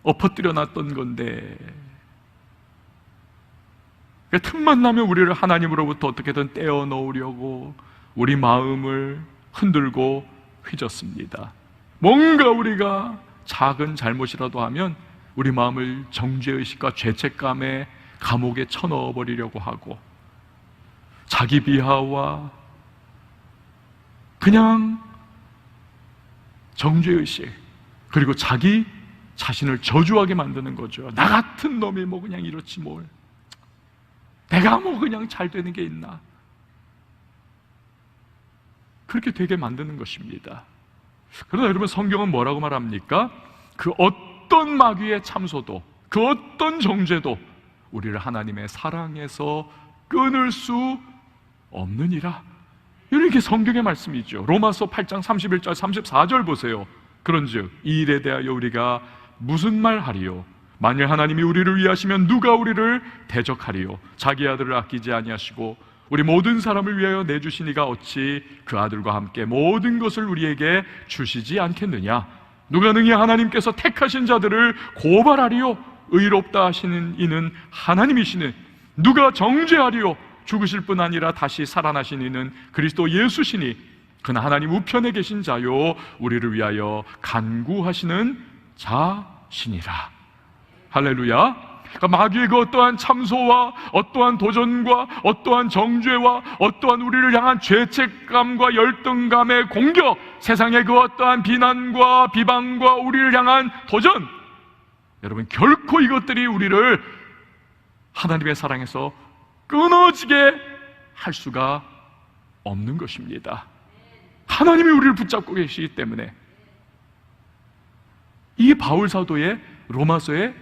엎어뜨려 놨던 건데, 틈만 나면 우리를 하나님으로부터 어떻게든 떼어 놓으려고 우리 마음을 흔들고 휘젓습니다. 뭔가 우리가 작은 잘못이라도 하면 우리 마음을 정죄의식과 죄책감의 감옥에 쳐넣어버리려고 하고, 자기 비하와 그냥 정죄의식, 그리고 자기 자신을 저주하게 만드는 거죠. 나 같은 놈이 그냥 이렇지 뭘. 내가 뭐 그냥 잘 되는 게 있나? 그렇게 되게 만드는 것입니다. 그러나 여러분, 성경은 뭐라고 말합니까? 그 어떤 마귀의 참소도, 그 어떤 정죄도 우리를 하나님의 사랑에서 끊을 수 없느니라. 이렇게 성경의 말씀이죠. 로마서 8장 31절 34절 보세요. 그런즉 이 일에 대하여 우리가 무슨 말 하리요? 만일 하나님이 우리를 위하시면 누가 우리를 대적하리요? 자기 아들을 아끼지 아니하시고 우리 모든 사람을 위하여 내주시니가 어찌 그 아들과 함께 모든 것을 우리에게 주시지 않겠느냐? 누가 능히 하나님께서 택하신 자들을 고발하리요? 의롭다 하시는 이는 하나님이시니 누가 정죄하리요? 죽으실 뿐 아니라 다시 살아나신 이는 그리스도 예수시니 그는 하나님 우편에 계신 자요 우리를 위하여 간구하시는 자시니라. 할렐루야. 그러니까 마귀의 그 어떠한 참소와 어떠한 도전과 어떠한 정죄와 어떠한 우리를 향한 죄책감과 열등감의 공격, 세상의 그 어떠한 비난과 비방과 우리를 향한 도전, 여러분, 결코 이것들이 우리를 하나님의 사랑에서 끊어지게 할 수가 없는 것입니다. 하나님이 우리를 붙잡고 계시기 때문에. 이게 바울 사도의 로마서의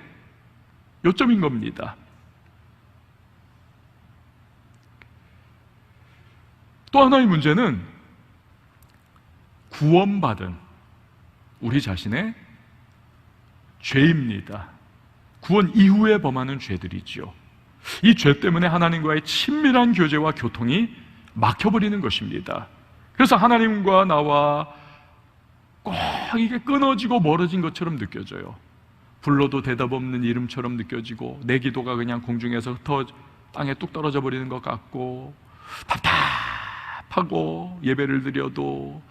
요점인 겁니다. 또 하나의 문제는 구원받은 우리 자신의 죄입니다. 구원 이후에 범하는 죄들이죠. 이 죄 때문에 하나님과의 친밀한 교제와 교통이 막혀버리는 것입니다. 그래서 하나님과 나와 꼭 이게 끊어지고 멀어진 것처럼 느껴져요. 불러도 대답 없는 이름처럼 느껴지고 내 기도가 그냥 공중에서 흩어 땅에 뚝 떨어져 버리는 것 같고 답답하고 예배를 드려도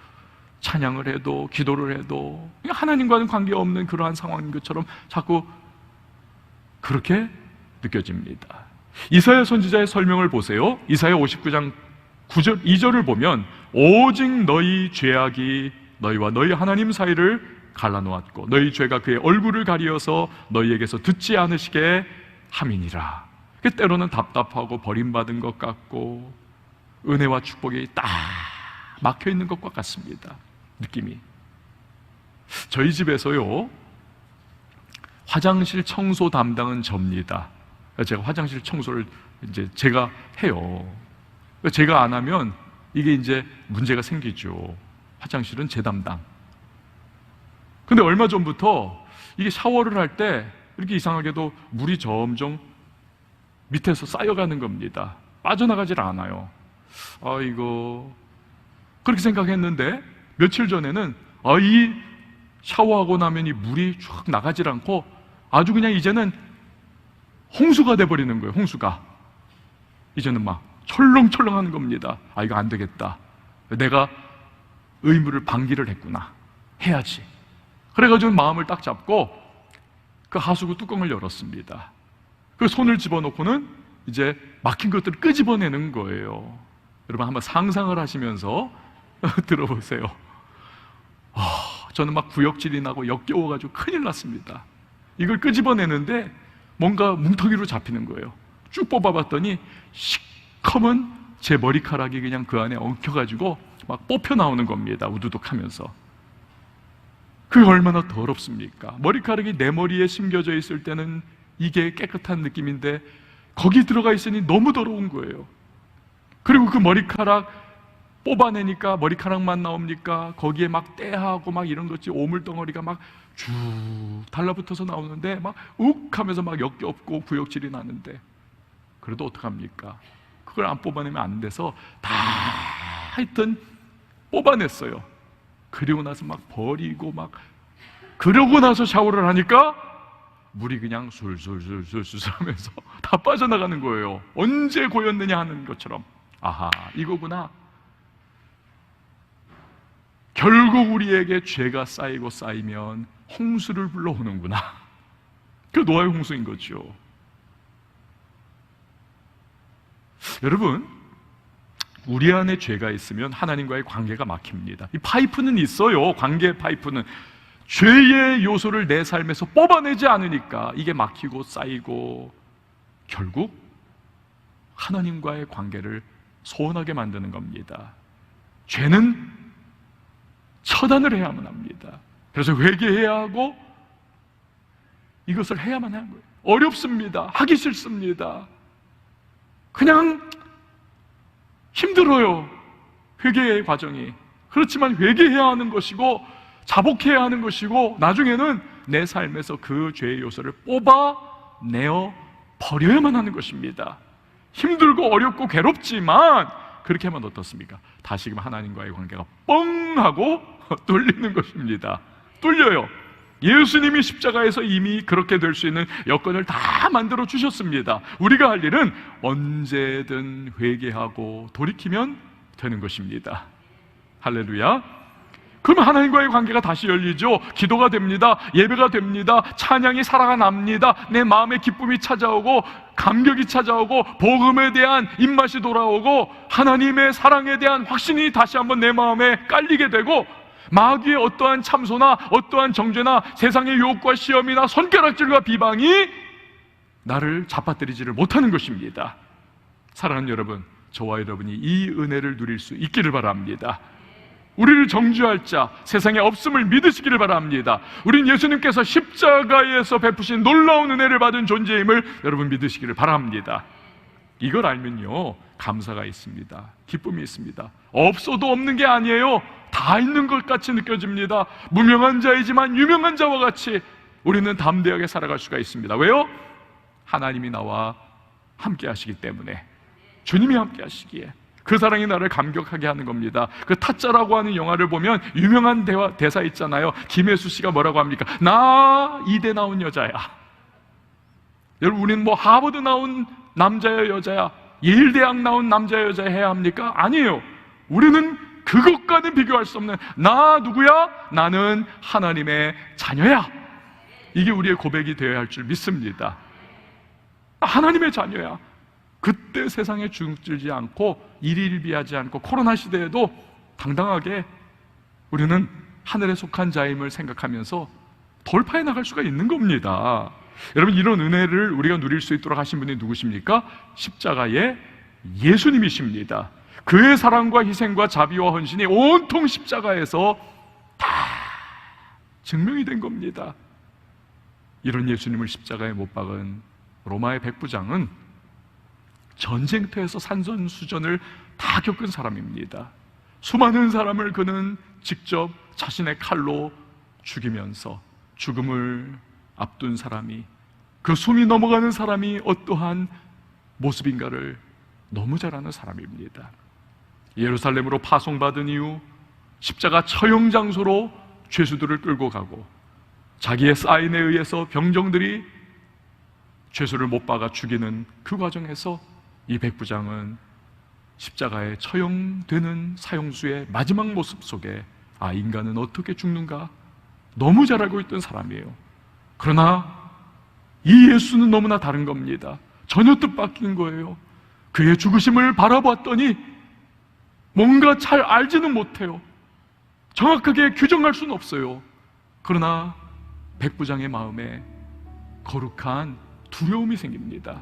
찬양을 해도 기도를 해도 하나님과는 관계없는 그러한 상황인 것처럼 자꾸 그렇게 느껴집니다. 이사야 선지자의 설명을 보세요. 이사야 59장 9절, 2절을 보면 오직 너희 죄악이 너희와 너희 하나님 사이를 갈라놓았고 너희 죄가 그의 얼굴을 가리어서 너희에게서 듣지 않으시게 함이니라. 때로는 답답하고 버림받은 것 같고 은혜와 축복이 딱 막혀있는 것과 같습니다. 느낌이. 저희 집에서요, 화장실 청소 담당은 접니다. 제가 화장실 청소를 이제 제가 해요. 제가 안 하면 이게 이제 문제가 생기죠. 화장실은 제 담당. 근데 얼마 전부터 이게 샤워를 할 때 이렇게 이상하게도 물이 점점 밑에서 쌓여가는 겁니다. 빠져나가질 않아요. 이거 그렇게 생각했는데 며칠 전에는 이 샤워하고 나면 이 물이 쭉 나가질 않고 아주 그냥 이제는 홍수가 돼버리는 거예요. 홍수가 이제는 막 철렁철렁 하는 겁니다. 이거 안 되겠다. 내가 의무를 방기를 했구나. 해야지. 그래가지고 마음을 딱 잡고 그 하수구 뚜껑을 열었습니다. 그 손을 집어넣고는 이제 막힌 것들을 끄집어내는 거예요. 여러분 한번 상상을 하시면서 들어보세요. 저는 막 구역질이 나고 역겨워가지고 큰일 났습니다. 이걸 끄집어내는데 뭔가 뭉텅이로 잡히는 거예요. 쭉 뽑아봤더니 시커먼 제 머리카락이 그냥 그 안에 엉켜가지고 막 뽑혀 나오는 겁니다. 우두둑 하면서. 그게 얼마나 더럽습니까? 머리카락이 내 머리에 심겨져 있을 때는 이게 깨끗한 느낌인데 거기 들어가 있으니 너무 더러운 거예요. 그리고 그 머리카락 뽑아내니까 머리카락만 나옵니까? 거기에 막 때하고 막 이런 것이 오물덩어리가 막 쭉 달라붙어서 나오는데 막 욱 하면서 막 역겹고 구역질이 나는데 그래도 어떡합니까? 그걸 안 뽑아내면 안 돼서 다 하여튼 뽑아냈어요. 그리고 나서 막 버리고 막 그러고 나서 샤워를 하니까 물이 그냥 술술술술 하면서 다 빠져나가는 거예요. 언제 고였느냐 하는 것처럼. 아하, 이거구나. 결국 우리에게 죄가 쌓이고 쌓이면 홍수를 불러오는구나. 그 노아의 홍수인 거죠. 여러분, 우리 안에 죄가 있으면 하나님과의 관계가 막힙니다. 이 파이프는 있어요. 관계 파이프는. 죄의 요소를 내 삶에서 뽑아내지 않으니까 이게 막히고 쌓이고 결국 하나님과의 관계를 소원하게 만드는 겁니다. 죄는 처단을 해야만 합니다. 그래서 회개해야 하고 이것을 해야만 하는 거예요. 어렵습니다. 하기 싫습니다. 그냥 힘들어요. 회개의 과정이. 그렇지만 회개해야 하는 것이고 자복해야 하는 것이고 나중에는 내 삶에서 그 죄의 요소를 뽑아내어 버려야만 하는 것입니다. 힘들고 어렵고 괴롭지만 그렇게 하면 어떻습니까? 다시금 하나님과의 관계가 뻥 하고 뚫리는 것입니다. 뚫려요. 예수님이 십자가에서 이미 그렇게 될 수 있는 여건을 다 만들어 주셨습니다. 우리가 할 일은 언제든 회개하고 돌이키면 되는 것입니다. 할렐루야. 그러면 하나님과의 관계가 다시 열리죠. 기도가 됩니다. 예배가 됩니다. 찬양이 살아납니다. 내 마음에 기쁨이 찾아오고 감격이 찾아오고 복음에 대한 입맛이 돌아오고 하나님의 사랑에 대한 확신이 다시 한번 내 마음에 깔리게 되고 마귀의 어떠한 참소나 어떠한 정죄나 세상의 유혹과 시험이나 손가락질과 비방이 나를 잡아뜨리지를 못하는 것입니다. 사랑하는 여러분, 저와 여러분이 이 은혜를 누릴 수 있기를 바랍니다. 우리를 정죄할 자 세상에 없음을 믿으시기를 바랍니다. 우린 예수님께서 십자가에서 베푸신 놀라운 은혜를 받은 존재임을 여러분 믿으시기를 바랍니다. 이걸 알면요 감사가 있습니다. 기쁨이 있습니다. 없어도 없는 게 아니에요. 다 있는 것 같이 느껴집니다. 무명한 자이지만 유명한 자와 같이 우리는 담대하게 살아갈 수가 있습니다. 왜요? 하나님이 나와 함께 하시기 때문에, 주님이 함께 하시기에 그 사랑이 나를 감격하게 하는 겁니다. 그 타짜라고 하는 영화를 보면 유명한 대사 있잖아요. 김혜수 씨가 뭐라고 합니까? 나 이대 나온 여자야. 여러분, 우리는 뭐 하버드 나온 남자야 여자야, 예일대학 나온 남자야 여자야 해야 합니까? 아니에요. 우리는 그것과는 비교할 수 없는 나 누구야? 나는 하나님의 자녀야. 이게 우리의 고백이 되어야 할 줄 믿습니다. 하나님의 자녀야. 그때 세상에 주눅들지 않고 일일비하지 않고 코로나 시대에도 당당하게 우리는 하늘에 속한 자임을 생각하면서 돌파해 나갈 수가 있는 겁니다. 여러분, 이런 은혜를 우리가 누릴 수 있도록 하신 분이 누구십니까? 십자가의 예수님이십니다. 그의 사랑과 희생과 자비와 헌신이 온통 십자가에서 다 증명이 된 겁니다. 이런 예수님을 십자가에 못 박은 로마의 백부장은 전쟁터에서 산전수전을 다 겪은 사람입니다. 수많은 사람을 그는 직접 자신의 칼로 죽이면서 죽음을 앞둔 사람이, 그 숨이 넘어가는 사람이 어떠한 모습인가를 너무 잘 아는 사람입니다. 예루살렘으로 파송받은 이후 십자가 처형 장소로 죄수들을 끌고 가고 자기의 사인에 의해서 병정들이 죄수를 못 박아 죽이는 그 과정에서 이 백부장은 십자가에 처형되는 사형수의 마지막 모습 속에 인간은 어떻게 죽는가 너무 잘 알고 있던 사람이에요. 그러나 이 예수는 너무나 다른 겁니다. 전혀 뜻밖인 거예요. 그의 죽으심을 바라보았더니 뭔가 잘 알지는 못해요. 정확하게 규정할 수는 없어요. 그러나 백부장의 마음에 거룩한 두려움이 생깁니다.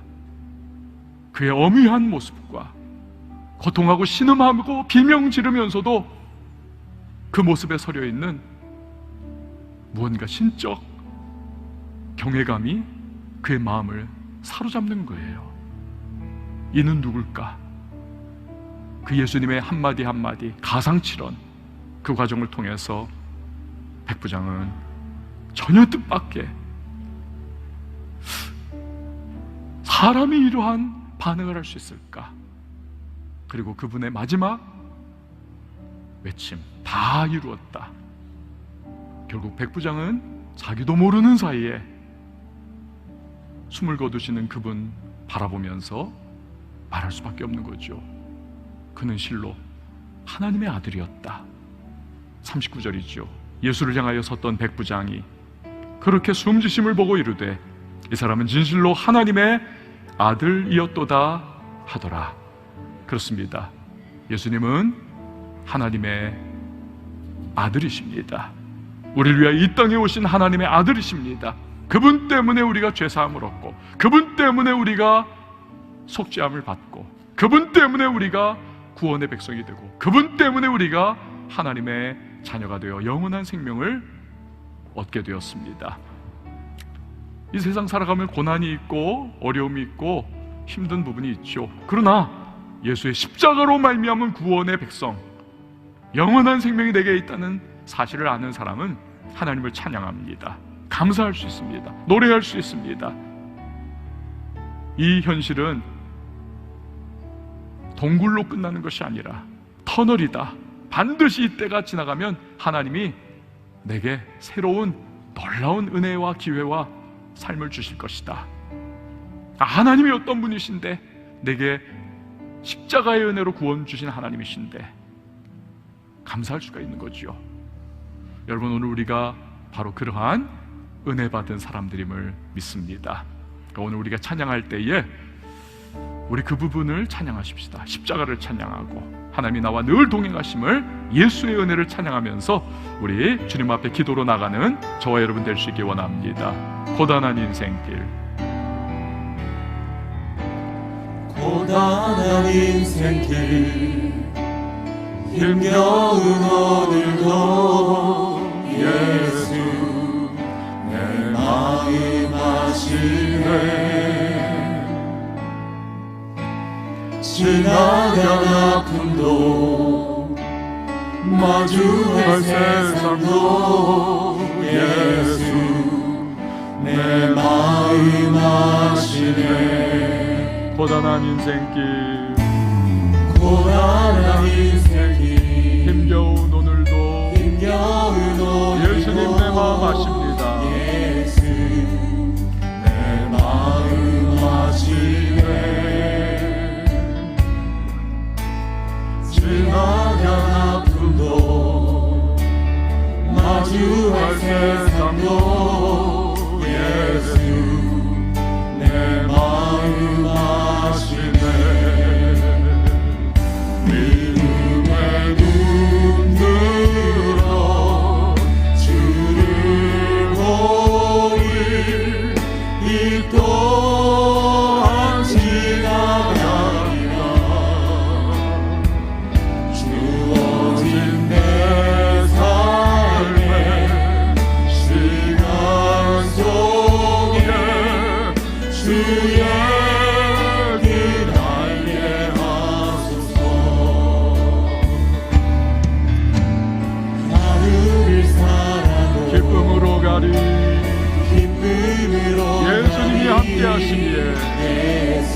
그의 엄위한 모습과 고통하고 신음하고 비명 지르면서도 그 모습에 서려 있는 무언가 신적 경외감이 그의 마음을 사로잡는 거예요. 이는 누굴까? 그 예수님의 한마디 한마디 가상칠언, 그 과정을 통해서 백부장은 전혀 뜻밖의, 사람이 이러한 반응을 할 수 있을까? 그리고 그분의 마지막 외침, 다 이루었다. 결국 백부장은 자기도 모르는 사이에 숨을 거두시는 그분 바라보면서 말할 수밖에 없는 거죠. 그는 실로 하나님의 아들이었다. 39절이죠. 예수를 향하여 섰던 백부장이 그렇게 숨지심을 보고 이르되 이 사람은 진실로 하나님의 아들이었도다 하더라. 그렇습니다. 예수님은 하나님의 아들이십니다. 우리를 위하여 이 땅에 오신 하나님의 아들이십니다. 그분 때문에 우리가 죄사함을 얻고, 그분 때문에 우리가 속죄함을 받고, 그분 때문에 우리가 구원의 백성이 되고, 그분 때문에 우리가 하나님의 자녀가 되어 영원한 생명을 얻게 되었습니다. 이 세상 살아가면 고난이 있고 어려움이 있고 힘든 부분이 있죠. 그러나 예수의 십자가로 말미암은 구원의 백성, 영원한 생명이 내게 있다는 사실을 아는 사람은 하나님을 찬양합니다. 감사할 수 있습니다. 노래할 수 있습니다. 이 현실은 동굴로 끝나는 것이 아니라 터널이다. 반드시 이때가 지나가면 하나님이 내게 새로운 놀라운 은혜와 기회와 삶을 주실 것이다. 하나님이 어떤 분이신데, 내게 십자가의 은혜로 구원 주신 하나님이신데 감사할 수가 있는 거지요. 여러분, 오늘 우리가 바로 그러한 은혜 받은 사람들임을 믿습니다. 오늘 우리가 찬양할 때에 우리 그 부분을 찬양하십시다. 십자가를 찬양하고 하나님이 나와 늘 동행하심을, 예수의 은혜를 찬양하면서 우리 주님 앞에 기도로 나가는 저와 여러분 될 수 있기 원합니다. 고단한 인생길, 고단한 인생길, 힘겨운 오늘도 예수 내 마음 아시네. 지나간 아픔도 마주할 세상도 예수 내 마음 아시네. 고단한 인생길, 고단한 인생길, 힘겨운 오늘도 힘겨운 오늘도 예수님 내 마음 아십니다. 예수 내 마음 아시네. 지나간 아픔도 마주할 세상도 예수 내 마음 아시네. 믿음의 눈 들어 주를 보리, 이 또한 지나가리라. 주어진 내 삶의 시간 속에 주의 길 알게 하소서. 하루를 살아도 기쁨으로 가리. 기쁨으로 예수님이 함께 하시기에 예수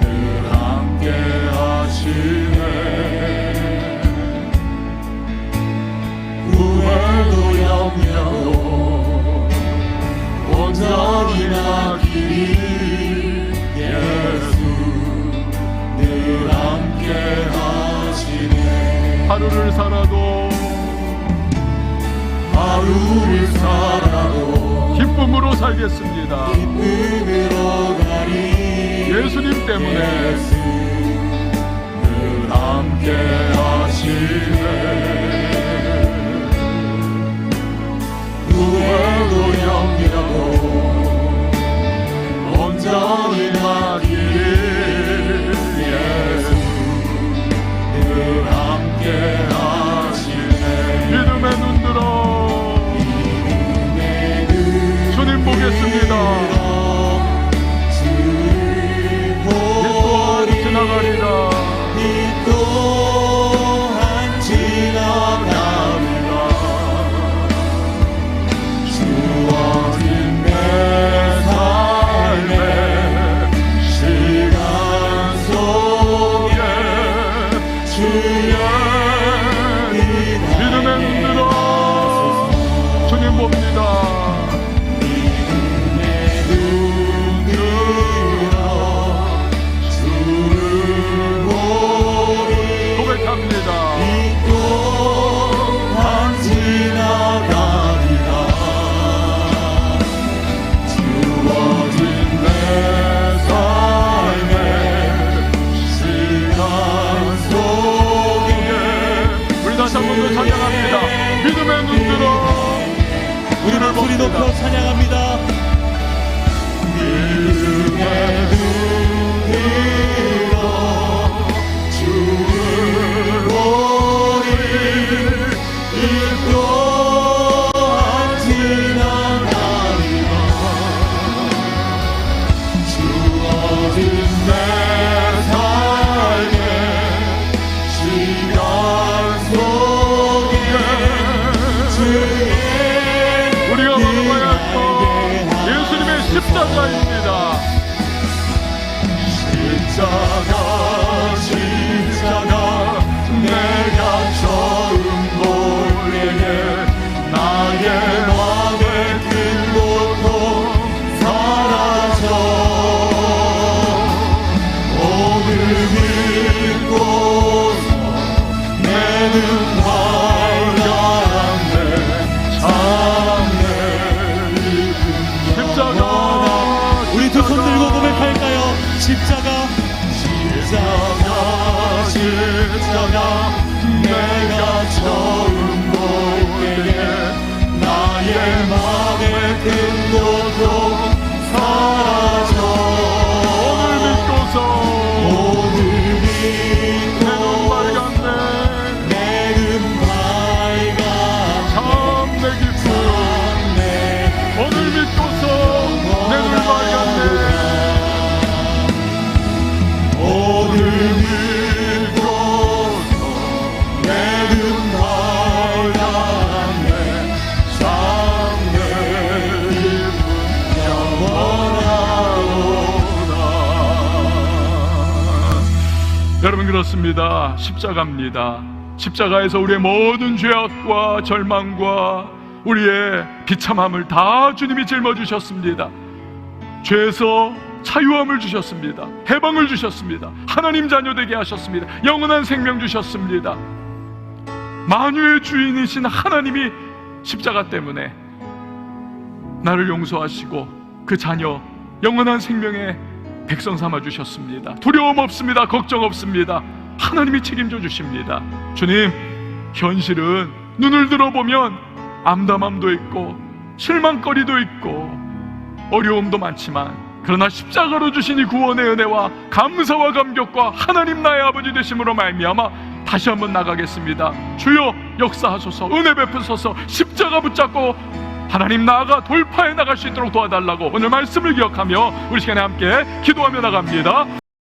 늘 함께 하시네. 후회도 염려도 온전히 나기를 예수 늘 함께 하시네. 하루를 살아도 하루를 살아도 기쁨으로 살겠습니다. 기쁨으로 가리. 예수님 때문에 예수 늘 함께 하시네. 후회도 염려도 온전히 나기를 예수 늘 함께 하시네. 믿음의 눈 들어 주님 보겠습니다. 이 또한 지나가리라. 이 또한 지나가리라. 주어진 내 삶의 시간 속에 주의 믿음의 눈 들어 주님 봅니다. 고백합니다. 이 또한 지나가리라. 주어진 내 삶의 시간 속에 우리 다시 한 번 더 찬양합니다. 믿음의 눈 들어 우리 목소리 높여 찬양합니다. 믿음의 눈 십자가 내가 처음 볼 때에 나의 맘의 큰 고통 사라져 오늘 믿고 내 눈 밝았네 참내 기쁨 오늘 믿고서 내 눈 밝았네 오늘 믿고서 내 눈 밝았네 참내 기쁨 영원하구나. 여러분 그렇습니다. 십자가입니다. 십자가에서 우리의 모든 죄악과 절망과 우리의 비참함을 다 주님이 짊어지셨습니다. 죄에서 자유함을 주셨습니다. 해방을 주셨습니다. 하나님 자녀 되게 하셨습니다. 영원한 생명 주셨습니다. 만유의 주인이신 하나님이 십자가 때문에 나를 용서하시고 그 자녀 영원한 생명의 백성 삼아 주셨습니다. 두려움 없습니다. 걱정 없습니다. 하나님이 책임져 주십니다. 주님, 현실은 눈을 들어보면 암담함도 있고 실망거리도 있고 어려움도 많지만 그러나 십자가로 주신 이 구원의 은혜와 감사와 감격과 하나님 나의 아버지 되심으로 말미암아 다시 한번 나가겠습니다. 주여 역사하소서, 은혜 베푸소서. 십자가 붙잡고 하나님 나아가 돌파해 나갈 수 있도록 도와달라고 오늘 말씀을 기억하며 우리 시간에 함께 기도하며 나갑니다.